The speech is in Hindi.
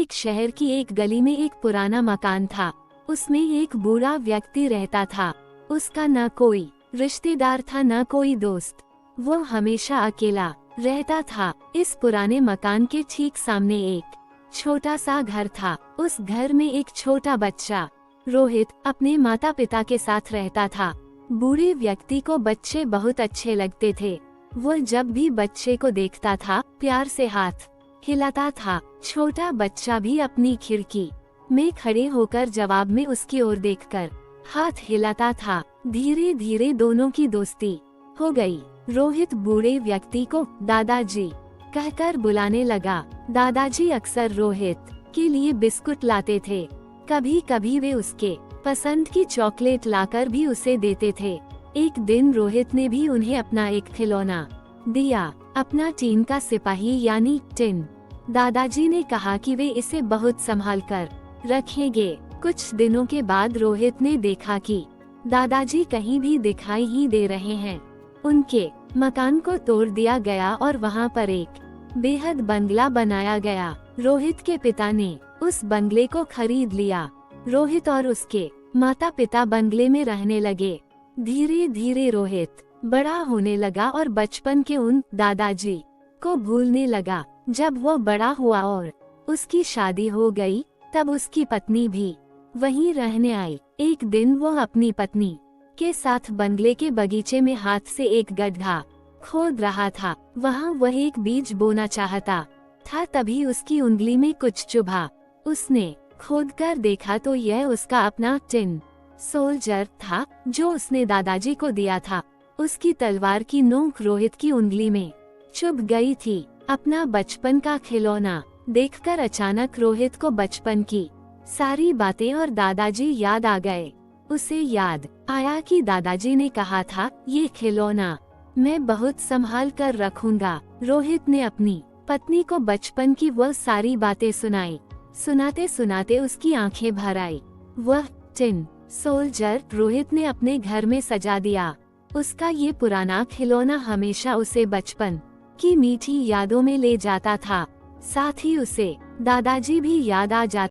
एक शहर की एक गली में एक पुराना मकान था। उसमें एक बूढ़ा व्यक्ति रहता था। उसका न कोई रिश्तेदार था न कोई दोस्त। वो हमेशा अकेला रहता था। इस पुराने मकान के ठीक सामने एक छोटा सा घर था। उस घर में एक छोटा बच्चा रोहित अपने माता पिता के साथ रहता था। बूढ़े व्यक्ति को बच्चे बहुत अच्छे लगते थे। वो जब भी बच्चे को देखता था प्यार से हाथ हिलाता था। छोटा बच्चा भी अपनी खिड़की में खड़े होकर जवाब में उसकी ओर देखकर हाथ हिलाता था। धीरे धीरे दोनों की दोस्ती हो गई। रोहित बूढ़े व्यक्ति को दादाजी कहकर बुलाने लगा। दादाजी अक्सर रोहित के लिए बिस्कुट लाते थे। कभी कभी वे उसके पसंद की चॉकलेट लाकर भी उसे देते थे। एक दिन रोहित ने भी उन्हें अपना एक खिलौना दिया, अपना टीन का सिपाही यानी टिन। दादाजी ने कहा कि वे इसे बहुत संभाल कर रखेंगे। कुछ दिनों के बाद रोहित ने देखा कि दादाजी कहीं भी दिखाई ही दे रहे हैं। उनके मकान को तोड़ दिया गया और वहां पर एक बेहद बंगला बनाया गया। रोहित के पिता ने उस बंगले को खरीद लिया। रोहित और उसके माता पिता बंगले में रहने लगे। धीरे धीरे रोहित बड़ा होने लगा और बचपन के उन दादाजी को भूलने लगा। जब वो बड़ा हुआ और उसकी शादी हो गई तब उसकी पत्नी भी वहीं रहने आई। एक दिन वो अपनी पत्नी के साथ बंगले के बगीचे में हाथ से एक गड्ढा खोद रहा था। वहाँ वह एक बीज बोना चाहता था। तभी उसकी उंगली में कुछ चुभा। उसने खोदकर देखा तो यह उसका अपना टिन सोल्जर था जो उसने दादाजी को दिया था। उसकी तलवार की नोक रोहित की उंगली में चुभ गई थी। अपना बचपन का खिलौना देखकर अचानक रोहित को बचपन की सारी बातें और दादाजी याद आ गए। उसे याद आया कि दादाजी ने कहा था ये खिलौना मैं बहुत संभाल कर रखूंगा। रोहित ने अपनी पत्नी को बचपन की वह सारी बातें सुनाई। सुनाते सुनाते उसकी आंखें भर आई। वह टिन सोल्जर रोहित ने अपने घर में सजा दिया। उसका ये पुराना खिलौना हमेशा उसे बचपन की मीठी यादों में ले जाता था। साथ ही उसे दादाजी भी याद आ जाते